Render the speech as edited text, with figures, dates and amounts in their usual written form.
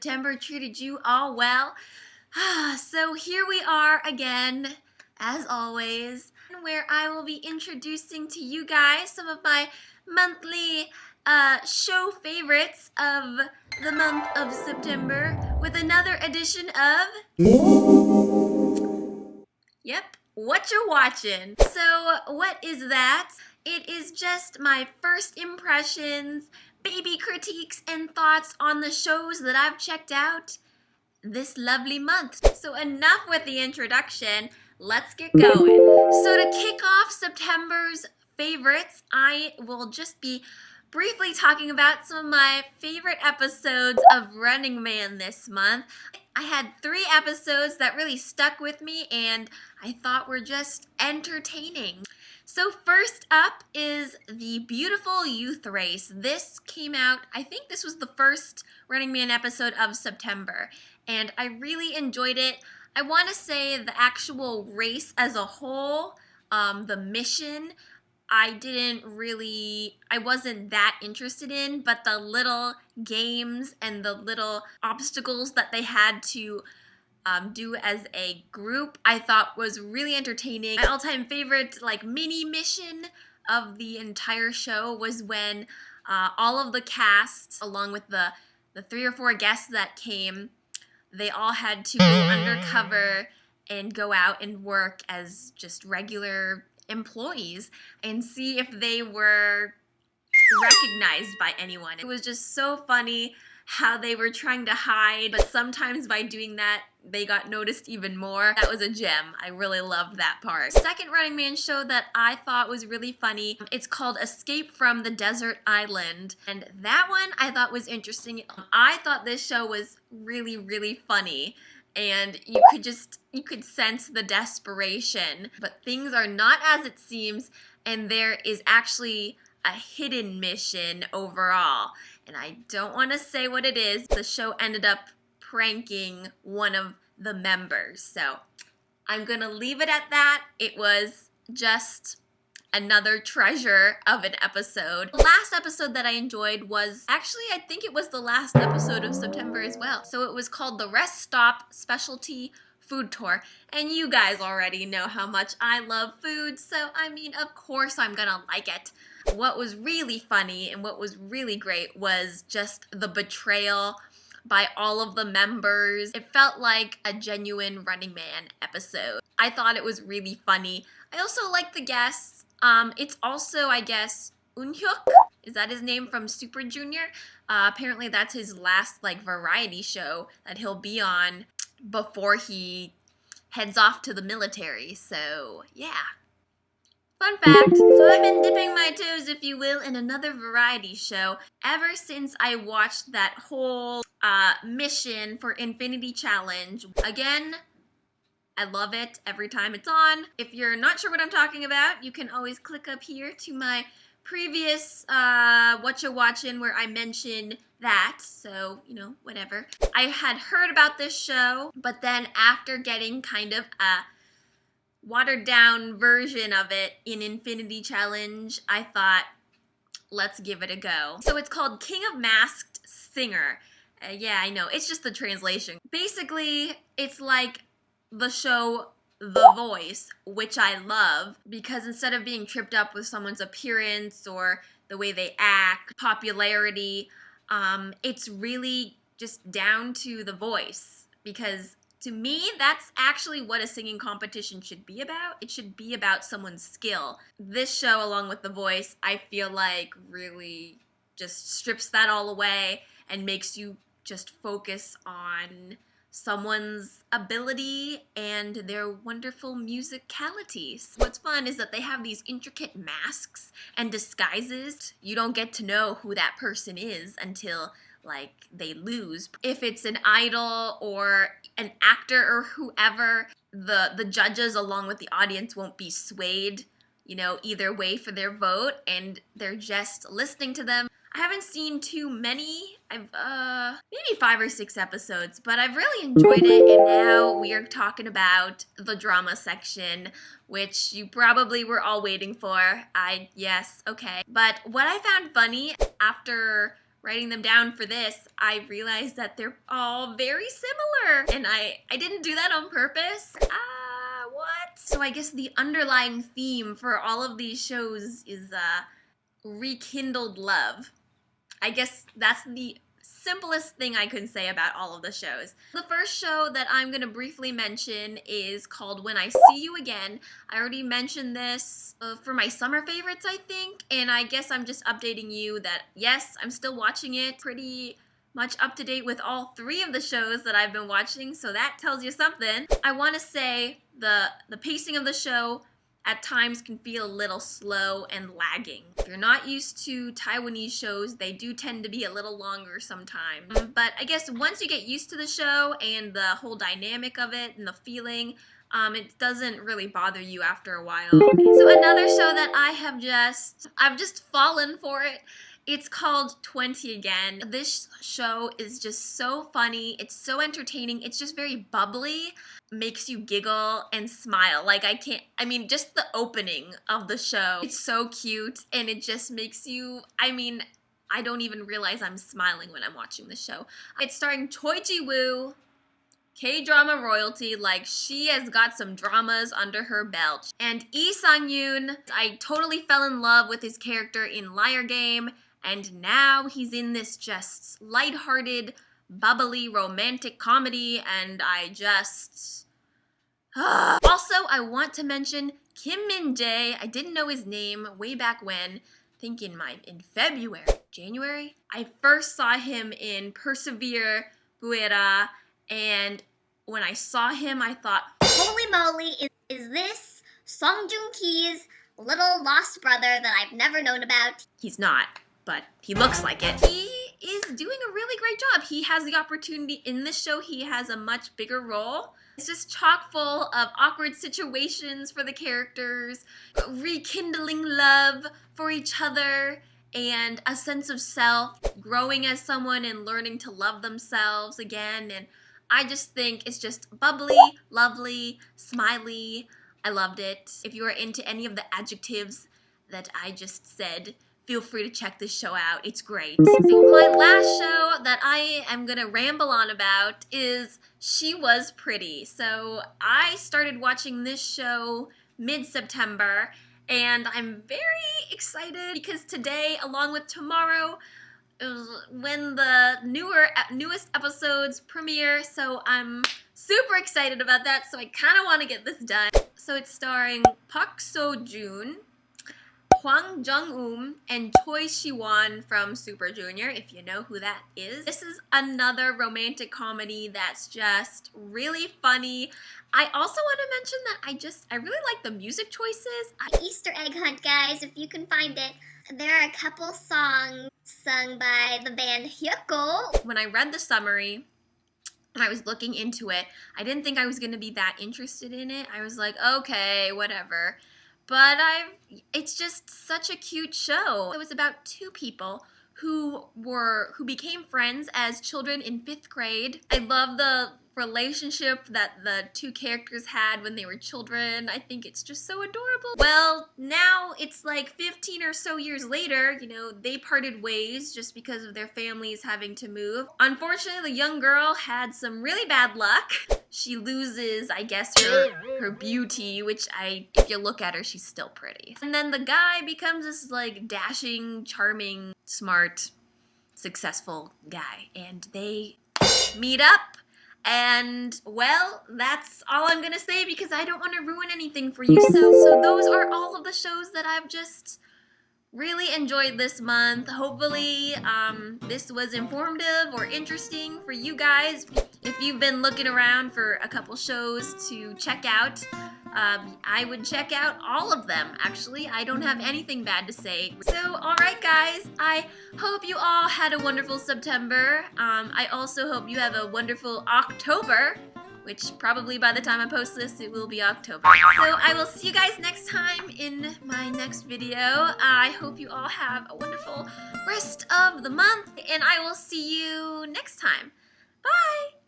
September treated you all well? So here we are again, as always, where I will be introducing to you guys some of my monthly show favorites of the month of September with another edition of Whatcha Watchin. So what is that? It is just my first impressions, baby critiques, and thoughts on the shows that I've checked out this lovely month. So enough with the introduction, let's get going. So to kick off September's favorites, I will just be briefly talking about some of my favorite episodes of Running Man this month. I had 3 episodes that really stuck with me and I thought were just entertaining. So first up is the beautiful youth race. This came out, I think this was the first Running Man episode of September, and I really enjoyed it. I want to say the actual race as a whole, the mission, I wasn't that interested in, but the little games and the little obstacles that they had to do as a group, I thought was really entertaining. My all-time favorite mini mission of the entire show was when all of the cast, along with the 3 or 4 guests that came, they all had to go undercover and go out and work as just regular employees and see if they were recognized by anyone. It was just so funny how they were trying to hide, but sometimes by doing that, they got noticed even more. That was a gem. I really loved that part. Second Running Man show that I thought was really funny, it's called Escape from the Desert Island, and that one I thought was interesting. I thought this show was really, really funny, and you could sense the desperation, but things are not as it seems, and there is actually a hidden mission overall, and I don't want to say what it is. The show ended up pranking one of the members, so I'm gonna leave it at that. It was just another treasure of an episode. The last episode that I enjoyed was actually, I think it was the last episode of September as well. So it was called the Rest Stop Specialty Food Tour, and you guys already know how much I love food, so I mean, of course I'm gonna like it. What was really funny and what was really great was just the betrayal by all of the members. It felt like a genuine Running Man episode. I thought it was really funny. I also liked the guests. It's also, I guess, Eun-hyuk, is that his name, from Super Junior? Apparently that's his last variety show that he'll be on before he heads off to the military, so yeah. Fun fact, so I've been dipping my toes, if you will, in another variety show ever since I watched that whole mission for Infinity Challenge. Again, I love it every time it's on. If you're not sure what I'm talking about, you can always click up here to my previous Whatcha Watchin where I mentioned that, so, whatever. I had heard about this show, but then after getting kind of a watered down version of it in Infinity Challenge, I thought, let's give it a go. So it's called King of Masked Singer. Yeah, I know, it's just the translation. Basically, it's like the show The Voice, which I love, because instead of being tripped up with someone's appearance or the way they act, popularity, it's really just down to the voice, because to me, that's actually what a singing competition should be about. It should be about someone's skill. This show, along with The Voice, I feel like really just strips that all away and makes you just focus on someone's ability and their wonderful musicalities. What's fun is that they have these intricate masks and disguises. You don't get to know who that person is until they lose. If it's an idol or an actor or whoever, the judges along with the audience won't be swayed, either way for their vote, and they're just listening to them. I haven't seen too many. I've maybe 5 or 6 episodes, but I've really enjoyed it, and now we are talking about the drama section, which you probably were all waiting for. Yes, okay. But what I found funny after writing them down for this, I realized that they're all very similar. And I didn't do that on purpose. What? So I guess the underlying theme for all of these shows is rekindled love. I guess that's the simplest thing I could say about all of the shows. The first show that I'm going to briefly mention is called When I See You Again. I already mentioned this for my summer favorites, I think, and I guess I'm just updating you that yes, I'm still watching it. Pretty much up to date with all 3 of the shows that I've been watching, so that tells you something. I want to say the pacing of the show at times can feel a little slow and lagging. If you're not used to Taiwanese shows, they do tend to be a little longer sometimes. But I guess once you get used to the show and the whole dynamic of it and the feeling, it doesn't really bother you after a while. So another show that I've just fallen for it. It's called 20 Again. This show is just so funny. It's so entertaining. It's just very bubbly. Makes you giggle and smile. Just the opening of the show. It's so cute and it just makes you, I don't even realize I'm smiling when I'm watching the show. It's starring Choi Ji-woo, Kdrama royalty, like she has got some dramas under her belt. And Lee Sang-yoon, I totally fell in love with his character in Liar Game, and now he's in this just lighthearted, bubbly, romantic comedy, and I just... Also, I want to mention Kim Min-jae. I didn't know his name way back when, I think in February, January? I first saw him in Persevere Buera, and when I saw him, I thought, holy moly, is this Song Joong-ki's little lost brother that I've never known about? He's not, but he looks like it. He is doing a really great job. He has the opportunity in this show. He has a much bigger role. It's just chock full of awkward situations for the characters, rekindling love for each other, and a sense of self, growing as someone and learning to love themselves again. And I just think it's just bubbly, lovely, smiley. I loved it. If you are into any of the adjectives that I just said, feel free to check this show out. It's great. So my last show that I am gonna ramble on about is She Was Pretty. So I started watching this show mid-September, and I'm very excited because today, along with tomorrow, is when the newest episodes premiere, so I'm super excited about that, so I kind of want to get this done. So it's starring Park Seo-joon, Hwang Jung-eum, and Choi Siwon from Super Junior, if you know who that is. This is another romantic comedy that's just really funny. I also want to mention that I really like the music choices. Easter egg hunt, guys, if you can find it. There are a couple songs sung by the band Hyukoh. When I read the summary, and I was looking into it, I didn't think I was going to be that interested in it. I was like, okay, whatever. But it's just such a cute show. It was about 2 people who became friends as children in 5th grade. I love the relationship that the 2 characters had when they were children. I think it's just so adorable. Well, now it's like 15 or so years later, they parted ways just because of their families having to move. Unfortunately, the young girl had some really bad luck. She loses, I guess, her beauty, which if you look at her, she's still pretty. And then the guy becomes this like dashing, charming, smart, successful guy, and they meet up. And, well, that's all I'm gonna say because I don't want to ruin anything for you. So those are all of the shows that I've just really enjoyed this month. Hopefully, this was informative or interesting for you guys. If you've been looking around for a couple shows to check out, I would check out all of them, actually. I don't have anything bad to say. So, alright guys, I hope you all had a wonderful September. I also hope you have a wonderful October, which probably by the time I post this, it will be October. So I will see you guys next time in my next video. I hope you all have a wonderful rest of the month, and I will see you next time. Bye!